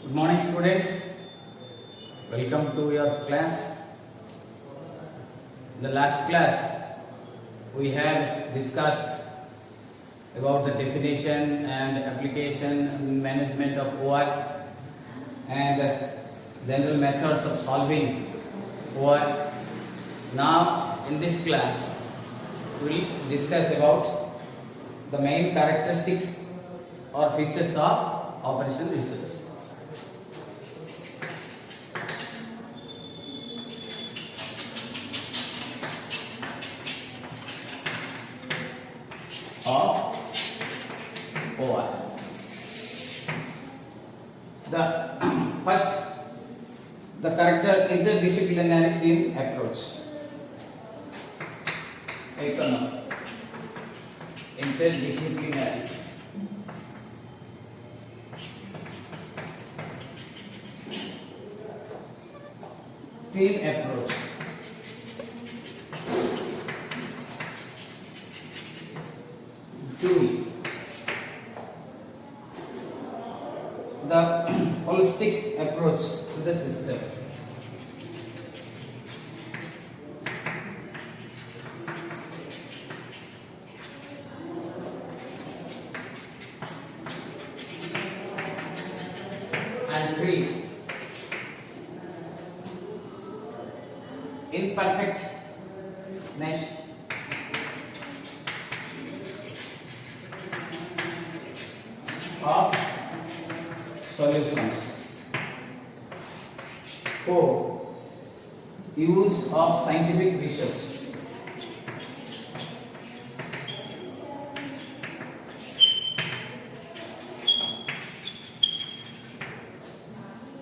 Good morning, students. Welcome to your class. In the last class, we had discussed about the definition and application and management of OR and general methods of solving OR. Now, in this class, we will discuss about the main characteristics or features of operation research. Of OR. The first, the character interdisciplinary team approach. Interdisciplinary. Team approach. The holistic approach to the system. And 3, imperfectness of solutions. 4, use of scientific research.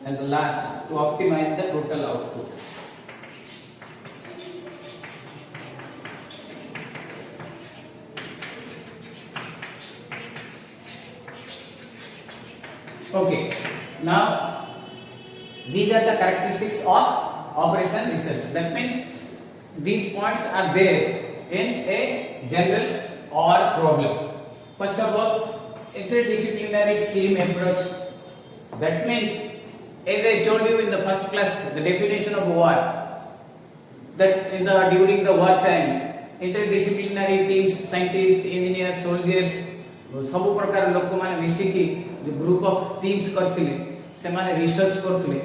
And the last, to optimize the total output. Okay, now these are the characteristics of operation research. That means these points are there in a general or problem. First of all, interdisciplinary team approach. That means, as I told you in the first class, the definition of war, that during the war time, interdisciplinary teams, scientists, engineers, soldiers, सब प्रकार लोक माने मिसिकी जो group of teams करथिले से माने research करथिले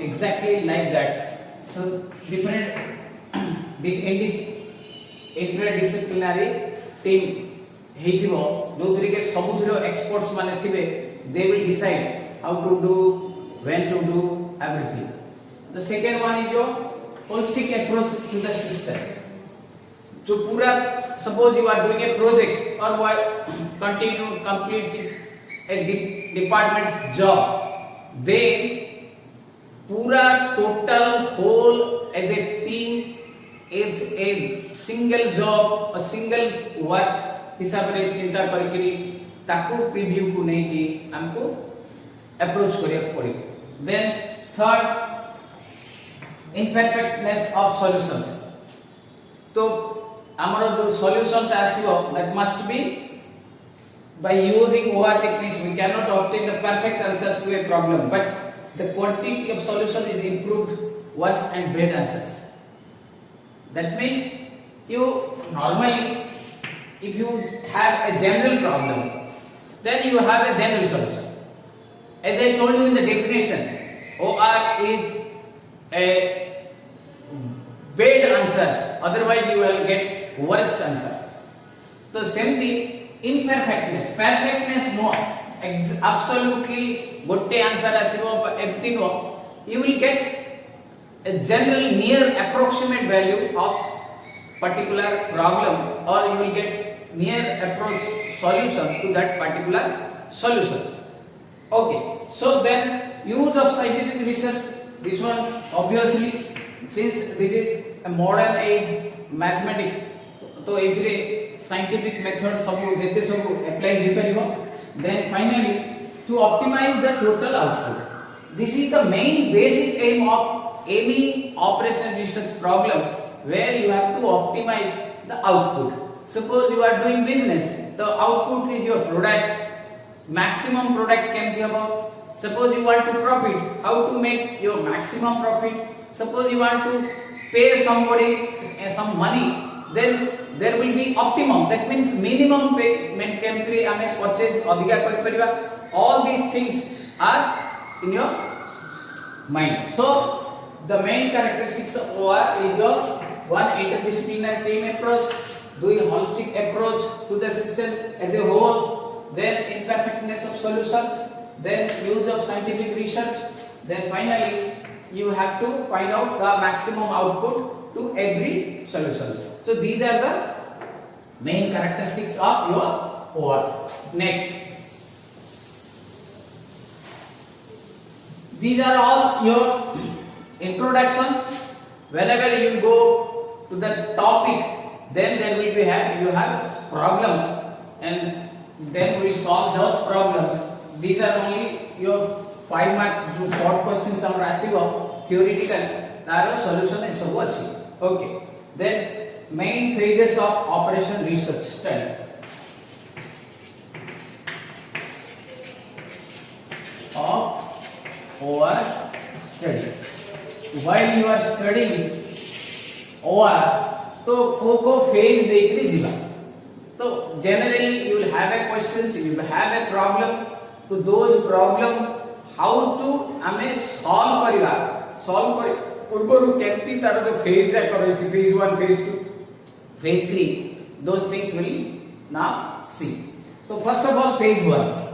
exactly like that. So different this interdisciplinary team हेथिबो जोथरि के सबुथिरो एक्सपर्ट्स माने थिबे. They will decide how to do, when to do everything. The second one is your holistic approach to the system. जो पूरा suppose you are doing a project or complete a department job, then पूरा total whole as a team is a single job, a single work हिसाब रे चिंता करके ताको preview को नहीं कि हमको अप्रोच करिया पड़ी. Then third, imperfectness of solutions. तो ଆମର जो solution ଟା ଆସିବ, that must be by using OR techniques. We cannot obtain the perfect answers to a problem, but the quantity of solution is improved worse and better answers. That means you normally, if you have a general problem, then you have a general solution. As I told you in the definition, OR is a bad answers, otherwise you will get worst answer. So same thing, imperfectness, perfectness no, absolutely gotte answer asibo empty no, you will get a general near approximate value of particular problem, or you will get near approach solution to that particular solution. Okay, so then use of scientific research. This one obviously, since this is a modern age mathematics, तो एथरे scientific method सब जेते सब apply हे परिबो. Then finally, to optimise the total output. This is the main basic aim of any operation research problem, where you have to optimise the output. Suppose you are doing business, the output is your product. Maximum product केमथि हबो Suppose you want to profit, how to make your maximum profit? Suppose you want to pay somebody some money, then there will be optimum, that means minimum payment केमती आमे purchase अधिका कर परिबा. All these things are in your mind. So the main characteristics of OR is your one, interdisciplinary team approach, two, holistic approach to the system as a whole, then imperfectness of solutions, then use of scientific research, then finally you have to find out the maximum output to every solutions. So these are the main characteristics of your OR. Next, these are all your introduction. Whenever you go to the topic, then there will be you have problems, and then we solve those problems. These are only your 5 marks short questions amar asibo theoretical, taro solution is सब अच्छी. Okay, then main phases of operation research study. Of OR study. While you are studying OR, तो को phase देखने जीवा. तो generally you will have a questions, you will have a problem. तो those problem how to हमें solve करिवा, solve करी पूर्वरु केमती तारो जो phase है करो छी, phase 1, phase 2, phase 3, those things will now see. So first of all, phase 1.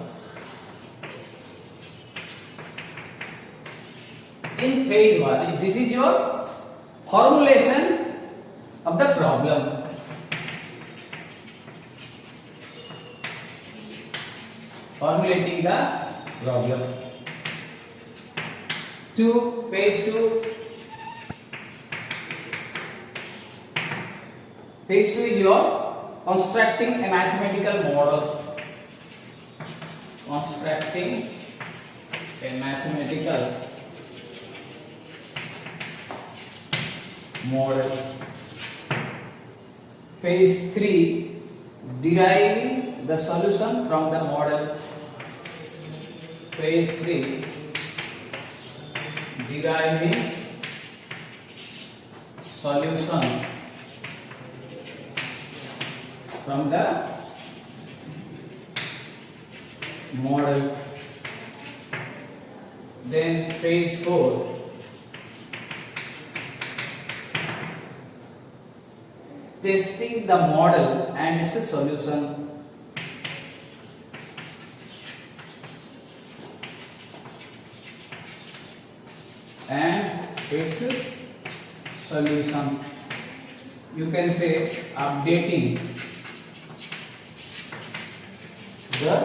In phase 1, this is your formulation of the problem. Formulating the problem. Phase 2. Phase 2 is your constructing a mathematical model. Constructing a mathematical model. Phase 3, deriving the solution from the model. Phase 3, deriving solutions from the model. Then phase 4, testing the model and its solution. And its solution. You can say updating the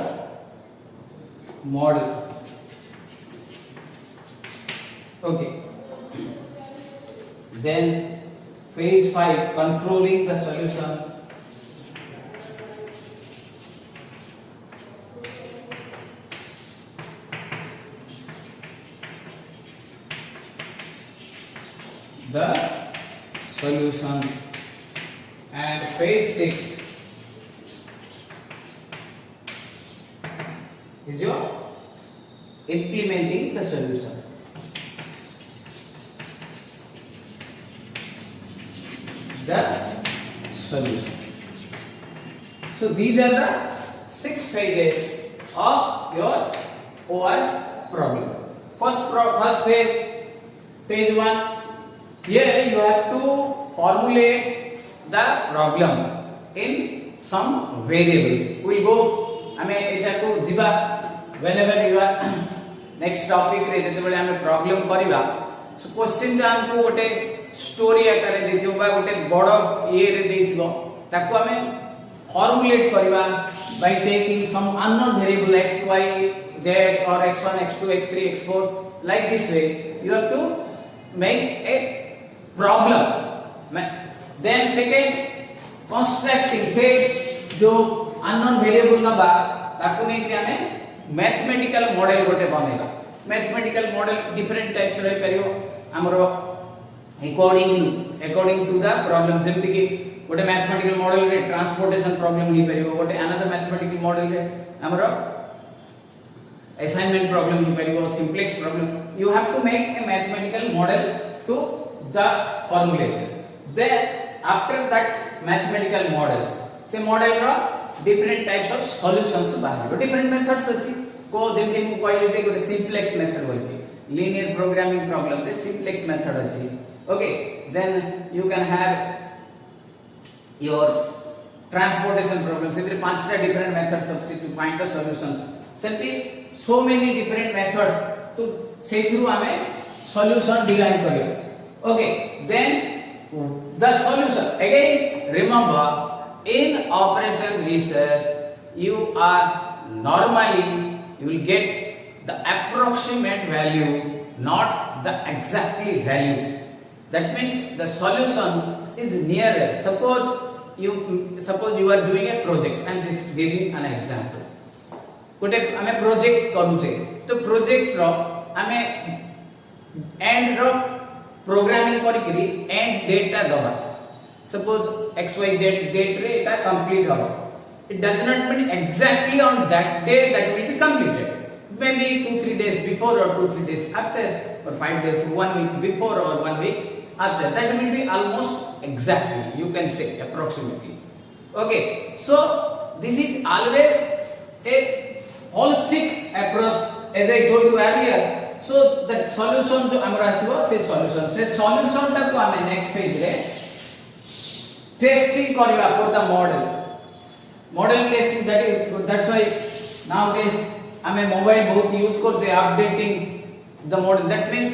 model. Okay. Then phase 5, controlling the solution. The solution. And phase 6 is your implementing the solution. The solution. So these are the 6 phases of your OR problem. First phase, phase 1. Here you have to formulate the problem in some variables. We will go, I mean, eta ko jiba whenever you are next topic रे जते बेले हमें problem करिबा. So question जो हमको गोटे story आकारे देथियो बा गोटे बड़ ये रे देथियो ताको हमें formulate करिबा by taking some unknown variable x, y, z or x1, x2, x3, x4 like this way. You have to make a problem. Then second, constructing से जो unknown variable ना बा ताको नहीं कि हमें mathematical model गोटे बनेगा. Mathematical model different types रही परियो हमरो according to the problem. जेमति कि गोटे mathematical model रे transportation problem ही परियो, गोटे another mathematical model रे हमरो assignment problem he paribo, simplex problem. You have to make a mathematical model to the formulation. Then after that mathematical model, say model ro different types of solutions baharibo, different methods achi ko jemti mu कहले जे गोटे simplex method बोलके linear programming problem रे simplex method achi. Okay, then you can have your transportation problem, so there are पांचटा different methods to find the solutions. Simply so many different methods to say through हमें solution derive करियो. Okay, then the solution again, remember in operation research you are normally you will get the approximate value, not the exactly value. That means the solution is nearer. Suppose you are doing a project. I am just giving an example. गोटे आमे project करूचे तो project रो आमे and row programming करी करी and date ता दबा. Suppose xyz date रे एटा कंप्लीट हो. It does not mean exactly on that day that will be completed. Maybe 2-3 days before or 2-3 days after, or 5 days, 1 week before or 1 week after. That will be almost exactly, you can say approximately. Okay, so this is always a holistic approach, as I told you earlier. So that solution जो हमरा आसीबो से solution टा को हमें next page रे testing करबा for the model testing. That's why nowadays हमें mobile बहुत यूज करछे updating the model. That means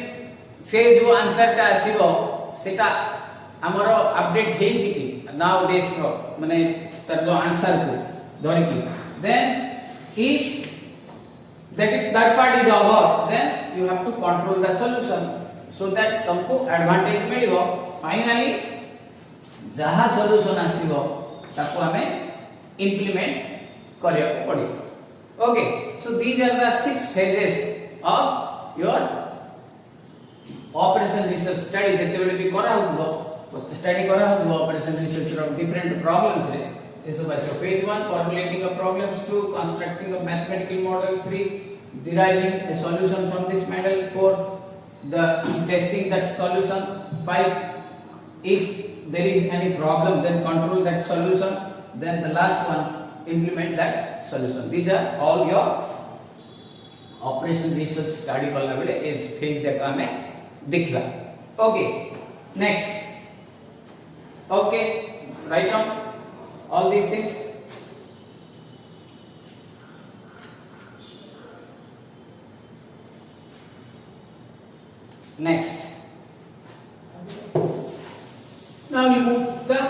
से जो आंसर टा आसीबो सेटा हमरो अपडेट हेछि कि nowadays रो माने तर जो आंसर को धरि कि then if that part is over, then you have to control the solution so that तुमको advantage मिलिबो. Finally जहा solution आसीबो ताको हमें implement करिया पड़िबो. Okay, so these are the 6 phases of your operation research study. जेते बेले भी करा होबो स्टडी करा होबो operation research of different problems रे. So phase 1 formulating a problems, 2 constructing a mathematical model, 3 deriving a solution from this model, 4 the testing that solution, 5 if there is any problem then control that solution, then the last one implement that solution. These are all your operation research study कला बेले ए phase जाक हमें देखला. Okay, next. Okay, write down all these things. Next, now we move to the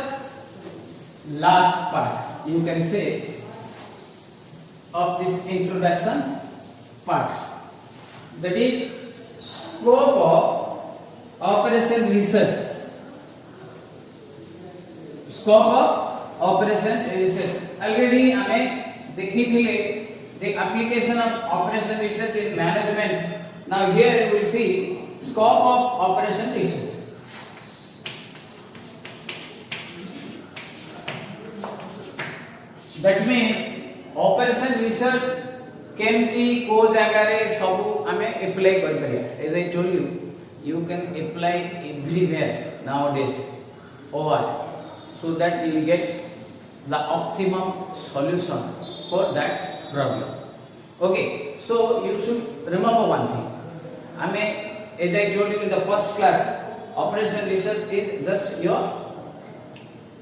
last part, you can say, of this introduction part, that is scope of operation research. Scope of operation research already हमें देखी थी the application of operation research in management. Now here you will see scope of operation research. That means operation research केमती को जगह रे सब हमें apply कर करिया. As I told you, you can apply everywhere nowadays or so that you will get the optimum solution for that problem. Okay, so you should remember one thing. As I told you in the first class, operation research is just your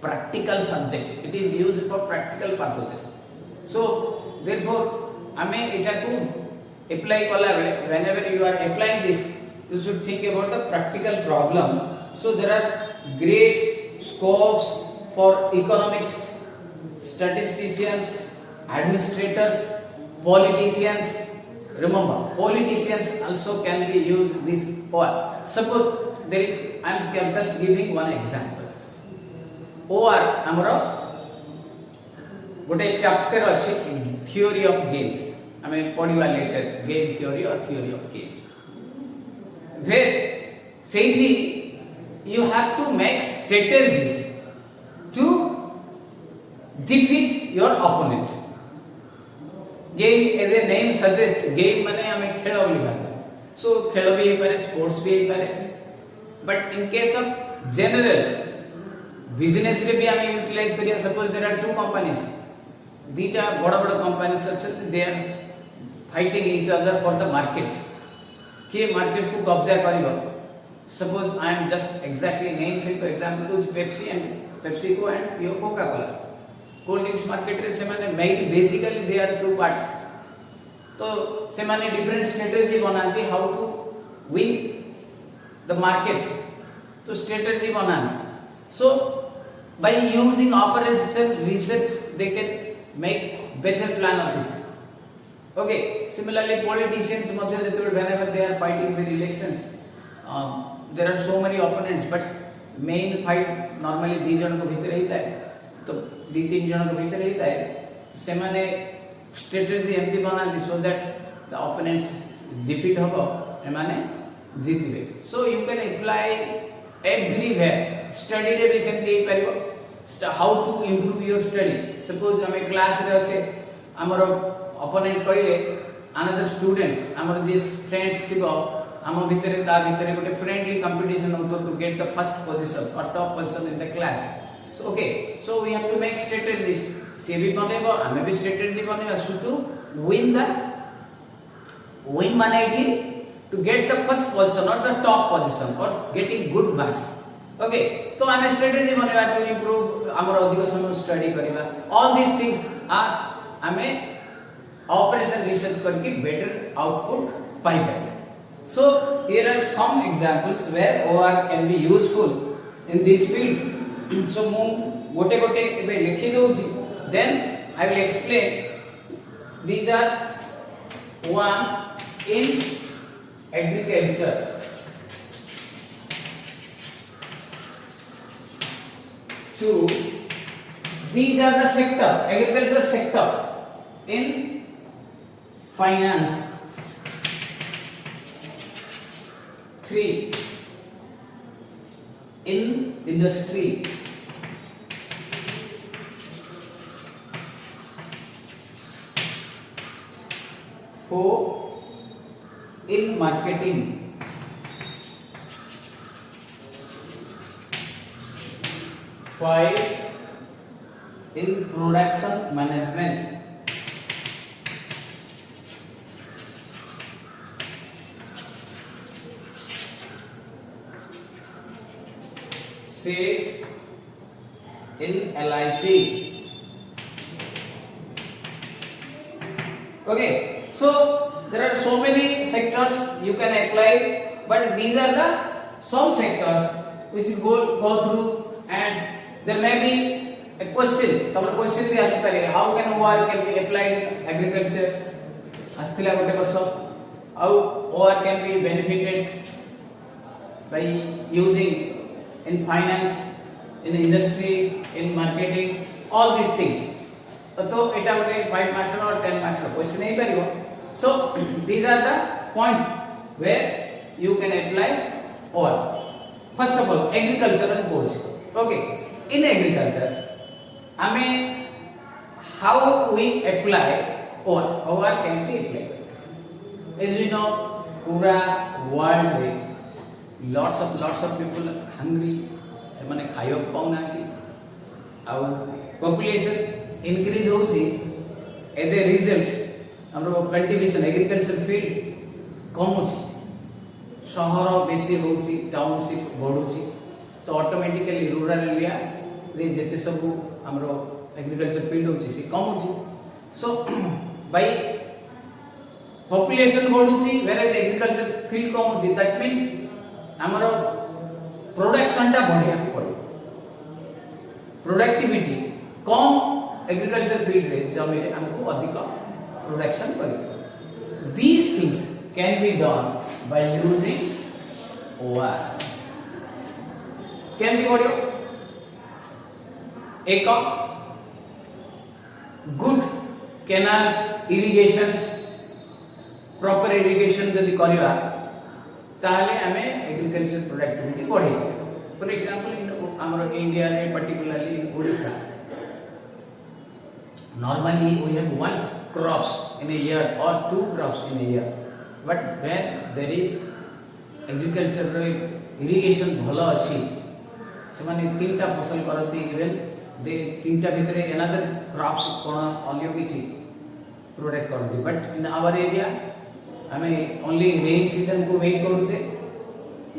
practical subject. It is used for practical purposes. So therefore, apply whenever you are applying this, you should think about the practical problem. So there are great scopes for economics, statisticians, administrators, politicians. Remember, politicians also can be used this. Or suppose there is, I am just giving one example. Or amaro gote chapter अछि theory of games. I mean पढ़िबा later game theory or theory of games. Where say you have to make strategies to defeat your opponent. Game as a name suggest game माने हमें खेल बोली भाबा सो खेल भी हे पारे sports भी हे पारे but in case of general business रे भी हमें यूटिलाइज करिया suppose there are two companies दीटा बड़ बड़ कंपनीज अछि they are fighting each other for the market के मार्केट को कब्जा करिवो suppose I am just exactly name से for example is Pepsi and PepsiCo and पियो Coca Cola cold drinks market रे से माने main basically they are two parts तो से माने डिफरेंट स्ट्रेटजी बनाती how to win the market तो स्ट्रेटजी बनाती so by using operation research they can make better plan of it okay similarly politicians मध्ये जेते whenever they are fighting their elections there are so many opponents but main fight normally दी जन को भीतर रहता है तो दी तीन जन को भीतर रहता है से माने स्ट्रेटजी एमती बनाती so that the opponent defeat होबो ए माने जीतबे so you can apply everywhere study रे भी सेमती हे परिबो how to improve your study suppose हमें क्लास रे अच्छे हमर ओपोनेंट कहले अनदर स्टूडेंट्स हमर जे फ्रेंड्स थिबो हम भीतर ता भीतर गोटे फ्रेंडली कंपटीशन होतो to get the first position और top position in the class so okay so we have to make strategies से भी बनेबो हमें भी स्ट्रेटजी बनेबा सो टू विन माने it to get the first position और द टॉप पोजीशन और गेटिंग गुड मार्क्स ओके तो हमें स्ट्रेटजी बनेबा टू इंप्रूव हमर अधिक समय स्टडी करबा ऑल दिस थिंग्स आर हमें ऑपरेशन रिसर्च करके बेटर आउटपुट पाई पाए so here are some examples where OR can be useful in these fields so mu gote gote ebe likhi douchi then I will explain these are one in agriculture two these are the sector agriculture sector in finance 3 in industry 4 in marketing 5 in production management 6 in LIC okay so there are so many sectors you can apply but these are the some sectors which go through and there may be a question तमर question भी आसी पारे how can OR can be applied in agriculture आस्थिला गोटे वर्ष how OR can be benefited by using in finance in industry in marketing all these things तो एटा गोटे 5 marks और 10 marks question नहीं परिबो so these are the points where you can apply OR first of all agriculture and goals okay in agriculture हमें how we apply OR can be applied as we know पूरा world रे lots of people hungry से माने खायो पाउना कि आउ population increase होची as a result हमरो कल्टीवेशन एग्रीकल्चर फील्ड कम होची शहर बेसी होची टाउनशिप बढ़ुची तो ऑटोमेटिकली रूरल एरिया रे जेते सब हमरो एग्रीकल्चर फील्ड होची से कम होची सो बाय पॉपुलेशन बढ़ुची वेयर एज एग्रीकल्चर फील्ड कम होची दैट मींस हमरो प्रोडक्शन टा बढ़िया पड़े प्रोडक्टिविटी कम एग्रीकल्चर फील्ड रे जमी रे हमको अधिक प्रोडक्शन करी these things can be done by using OR केमती पड़ियो एक good canals irrigations proper irrigation जदि करबा ताहले हमें एग्रीकल्चर प्रोडक्टिविटी बढ़ेगा फॉर एग्जांपल हमर इंडिया रे particularly in Odisha normally we have one crops in a year or 2 crops in a year, but when there is agriculture irrigation bhalo achi semane 3टा फसल करती even they 3टा भितरे another crops कोन अन्य किछि product करती, but in our area हमें only rain season को wait करूचे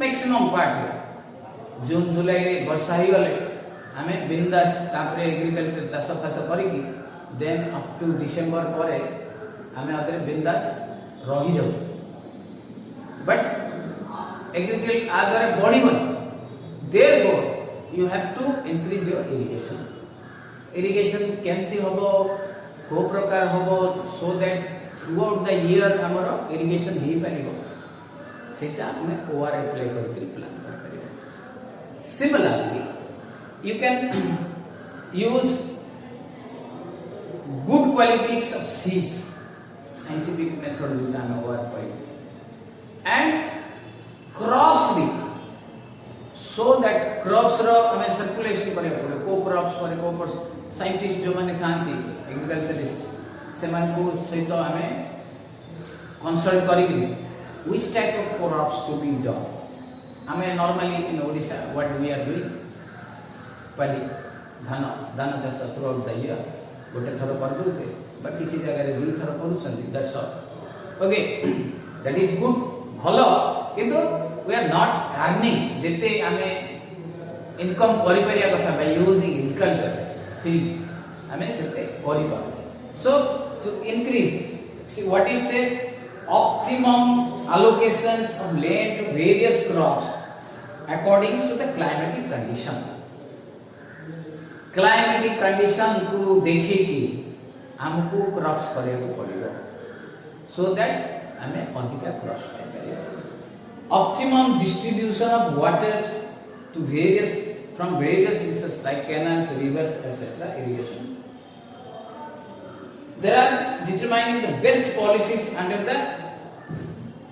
maximum part जून जुलाई रे वर्षा ही गले हमें बिंदास तापरे एग्रीकल्चर चाष फास करिकी देन अप टू डिसेंबर परे हमें अदर बिंदास रही जाउ, बट एग्रीकल्चर आदरे बढ़िबन therefore you have to increase your irrigation केमती हबो को प्रकार हबो so that throughout the year हमर इरिगेशन ही परिबो सेटा हमें ओआर अप्लाई करके प्लान कर परिबो। Similarly you can use good qualities of seeds scientific method जो हम ओआर पाई एंड क्रॉप्स भी सो दैट क्रॉप्स रो हमें सर्कुलेशन करे पड़े को क्रॉप्स पर को साइंटिस्ट जो माने थांती एग्रीकल्चरिस्ट से मान को सहित हमें कंसल्ट करिकरी which type of crops to be done. हमें normally in Odisha what we are doing paddy धान चाष थ्रू आउट द ईयर गोटे थर कर दोचे बा किछि जगह रे दुई थर करूछंती that's all okay that is good भलो, किंतु वी आर नॉट अर्निंग जेते हमें इनकम करि परिया कथा बाय यूजिंग एग्रीकल्चर फील्ड हमें सेते करि पा। So to increase, see what it says, optimum allocations of land to various crops according to the climatic condition. Climatic condition को देखी कि हमको crops करेगा पड़ेगा, so that हमें अधिक crops करेगा। Optimum distribution of water to from various resources like canals, rivers, etc. irrigation. There are determining the best policies under the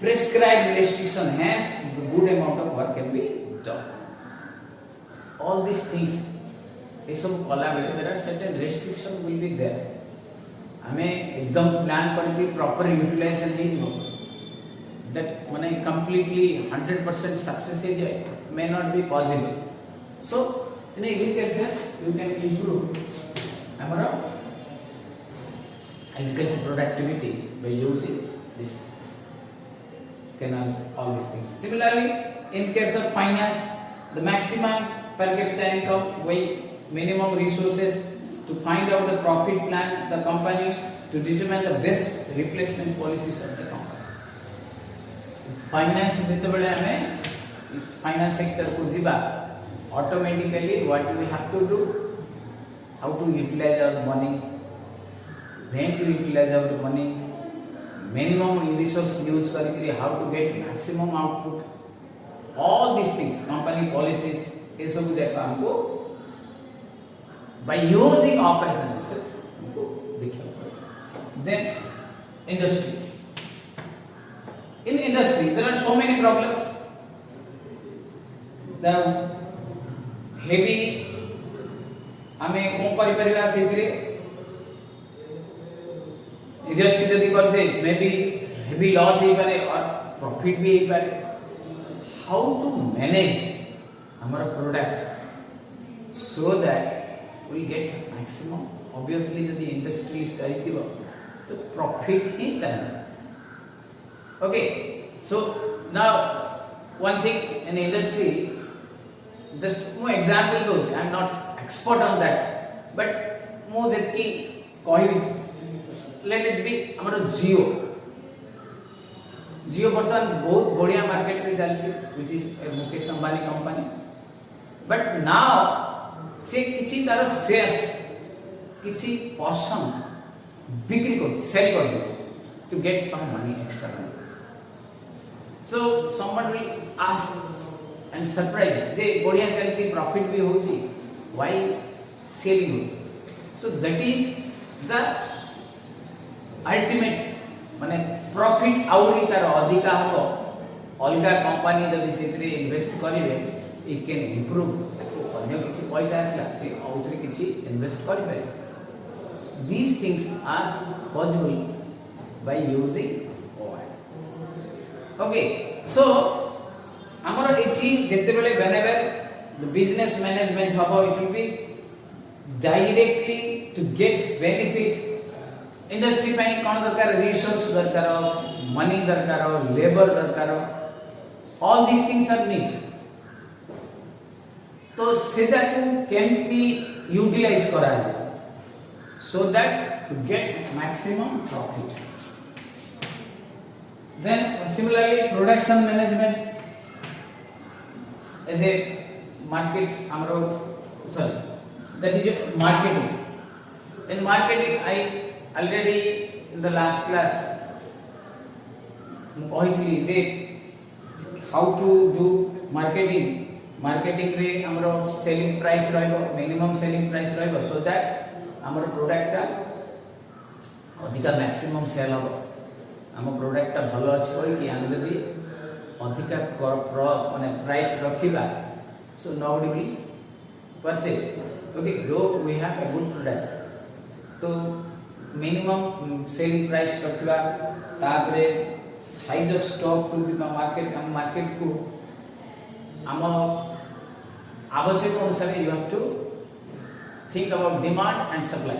prescribed restriction, hence the good amount of work can be done. All these things ये सब कला बेले there are certain restriction will be there, हमें एकदम plan करके proper utilisation नहीं हो that माने completely 100% सक्सेस हो जाए may not be possible. So in agriculture you can improve हमारा agriculture productivity by using this canals, all these things. Similarly, in case of finance, the maximum per capita income by minimum resources to find out the profit plan the company to determine the best replacement policies of the company. Finance देते बड़े हमें इस finance sector को जीवा automatically what we have to do, how to utilize our money, when to utilize our money, minimum resource use करके how to get maximum output, all these things company policies ये सब जगह हमको by using operation assets हमको देखना पड़ेगा। Then industry, in industry there are so many problems. The heavy हमें कौन करी परिवार से इतने इंडस्ट्री जल्दी कर से मे बी हेवी लॉस ही करे और प्रॉफिट भी ही करे। हाउ टू मैनेज हमारा product so that we get maximum, obviously यदि इंडस्ट्रियलिस्ट आइतिबो तो प्रॉफिट ही चाहिए। Okay, so now one thing in industry, just मो एग्जांपल दोस, I am not expert on that but मो जेतकी कहि let it be हमारा जियो बर्तमान बहुत बढ़िया मार्केट में चलछि which is a Mukesh Ambani company, but now से किछि तार शेयर्स किछि पर्सन बिक्री कर सेल कर दे to get some money extra money. So someone will ask and surprise जे बढ़िया चलछि प्रॉफिट भी होछि, why selling होछि? So that is the ultimate माने प्रॉफिट आउरी तार अधिका हबो, अलगा कंपनी जदि सेतरे इन्वेस्ट करिवे इट कैन इंप्रूव, अन्य किछि पैसा आसला से आउथरे किछि इन्वेस्ट करि पारे। these things are possible by using OI. Okay, so amar echi jettebele whenever the business management habo, it will be directly to get benefit. Industry ପାଇଁ कौन दरकार, रिसोर्स दरकार, मनी दरकार, लेबर दरकार, all this things are needs. तो सेजा को केमती यूटिलाइज करा जाए so that to get maximum profit. Then similarly production management as a market हमरो sorry that is marketing. In marketing I already in the last class ମୁଁ କହିଥିଲି ଯେ how to do marketing. marketing रे हमरो selling price रहइबो, minimum selling price रहइबो so that हमरो product टा अधिका maximum cell हो. हम प्रोडक्ट टा भलो अछि होई कि हम जदी अधिका माने price रखिबा so nobody will purchase. Okay, though we have a good product, तो मिनिमम सेलिंग प्राइस रखवा, तापरे size of stock to be market. हम मार्केट को हम आवश्यक अनुसार you have to think about demand and supply.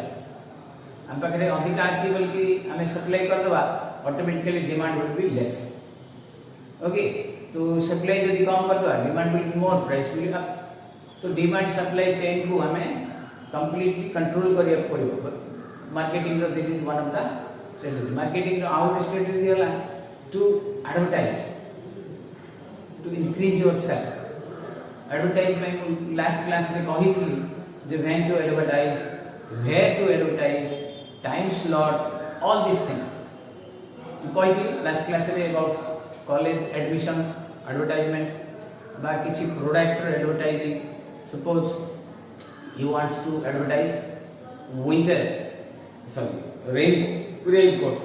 हम पाखरे अधिक अछि बल्कि हमें सप्लाई कर दबा, automatically demand will be less. Okay, तो सप्लाई यदि कम कर दबा, demand will be more, price will up. तो डिमांड सप्लाई चेन को हमें कंप्लीटली कंट्रोल करिया पड़िबो. मार्केटिंग रो this is one of the strategy. Marketing रो आउट स्ट्रेटजी होला to advertise, to increase your sale. Advertise में लास्ट क्लास में कहितली जे when to advertise, where to advertise, time slot, all this things कहितली लास्ट क्लास में about college admission advertisement बा किछि प्रोडक्ट रो advertising. Suppose you wants to advertise winter raincoat.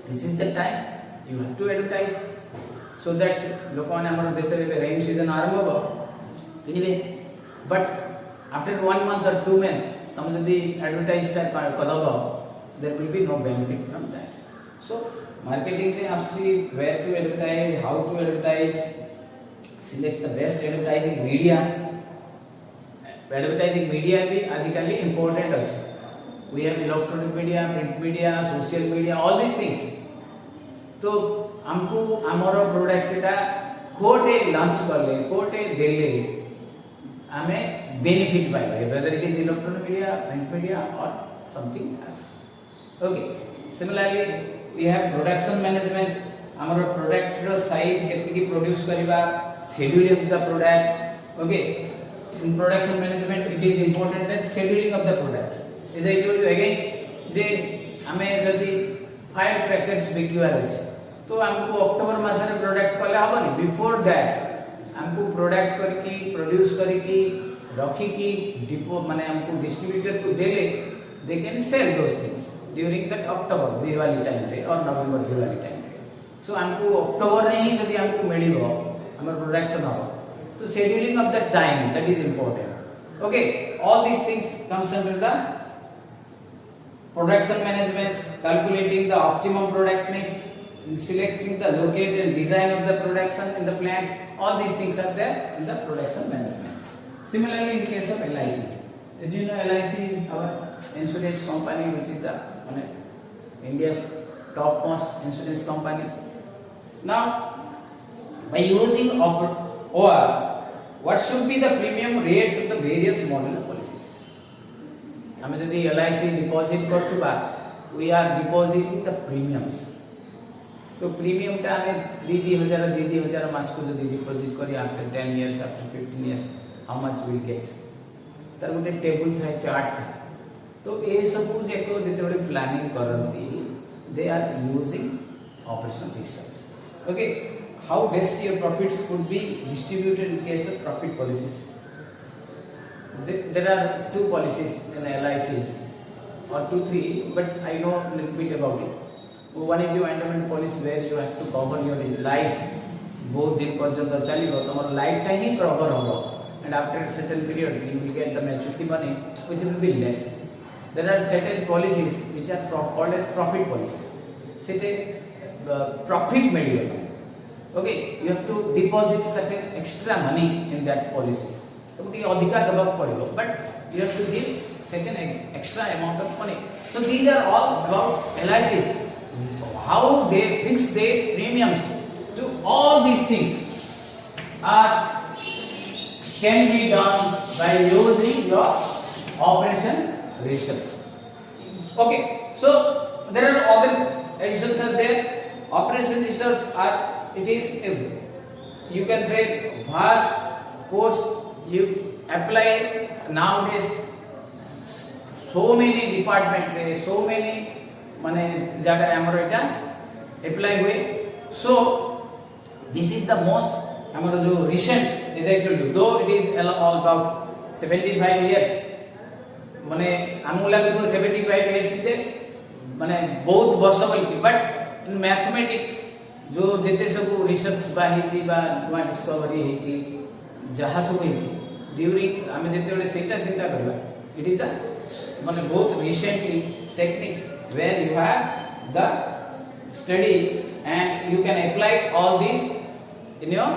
This is the time you have to advertise so that लोक माने हमर देश रे रेन सीजन आरंभ हो किनिबे. But after 1 month or 2 months तुम जदी एडवर्टाइज टा करबो, there will be no benefit from that. So marketing से आछि where to advertise, how to advertise, select the best advertising media. Advertising media भी आजिकली इंपोर्टेंट अछि. We have electronic media, print media, social media, all these things. तो हमको हमारा product टा कोटे लॉन्च करले, कोटे देले हमें बेनिफिट पाइबा, whether it is electronic media, print media or something else. Okay, similarly we have production management. हमारा प्रोडक्ट रो साइज केति की प्रोड्यूस करिबा, scheduling of the product. Okay, in production management it is important that scheduling of the product. As I told you again, जे हमें जदी fire crackers बिकवार अछि तो हमको अक्टूबर मास रे product कले हबनी. बिफोर दैट हमको प्रोडक्ट करके प्रोड्यूस करके रखी की डिपो माने हमको डिस्ट्रीब्यूटर को देले, they can sell those things during that October Diwali time रे और नवंबर दिवाली टाइम रे. सो हमको अक्टूबर रे ही जदी हमको मिलिबो हमर प्रोडक्शन हो, तो scheduling of the time that is important. Okay, all these things comes under the production management. Calculating the optimum product mix, selecting the locate and design of the production in the plant, all these things are there in the production management. Similarly in case of LIC, as you know, LIC is our insurance company, which is the India's topmost insurance company. Now by using OR, what should be the premium rates of the various model policies? हमें जदी LIC deposit करथुबा, we are depositing the premiums. तो premium टा हमें 2,000 मास को जदी deposit करी after 10 years, after 15 years, how much we get. तार गोटे टेबल था, चार्ट था. तो ए सब जे को जते बडे planning करंती, they are using operational research. Okay, how best your profits could be distributed in case of profit policies. There are 2 policies in LICs or 2-3, but I know a little bit about it. One is your endowment policy where you have to cover your life. बहुत दिन पर्यंत चलिबो, तमर life time ही cover होबो, and after a certain period you will get the maturity money which will be less. there are certain policies which are called as profit policies. Certain profit medium. Okay, you have to deposit certain extra money in that policies. So we adhika dabak padibo, but you have to give certain extra amount of money. So these are all about LICs, how they fix their premiums. To all these things are can be done by using your operation research. Okay, so there are other additions are there. Operation research are, it is a, you can say, vast course you apply nowadays. So many department रे, so many माने जगह हमरो इटा apply हुए. So this is the most हमरो जो recent, as I told you, though it is all about 75 years, माने हमको लगे तो 75 years से माने बहुत वर्ष बोली, but in mathematics जो जितने सब research बाही थी बा नया discovery ही थी जहाँ सब ही थी during हमें जितने वाले सेक्टर चिंता करवा, it is the माने बहुत recently techniques where you have the study and you can apply all these in your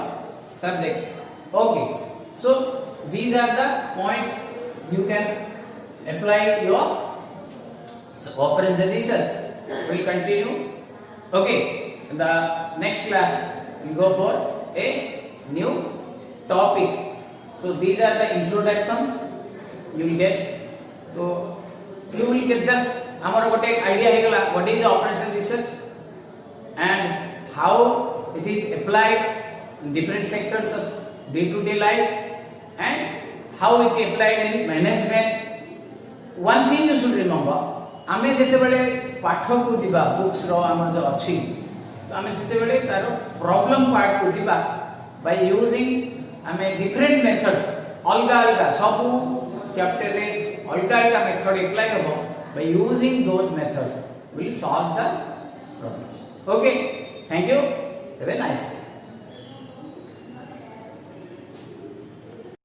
subject. Okay, so these are the points you can apply your operation research. We'll continue. Okay, in the next class we'll go for a new topic. So these are the introductions you will get. So you will get just amar gote idea hegala what is the operation research and how it is applied in different sectors of day to day life and how it is applied in management. One thing you should remember, आमे जेते बेले पाठ को जिबा books रो हमर जो अछि तो आमे सेते बेले तारो प्रॉब्लम पार्ट को जिबा by using आमे different methods अलगा अलगा सब चैप्टर रे अलगा अलगा मेथड अप्लाई करबो. By using those methods we will solve the problems. Okay, thank you, have a nice day.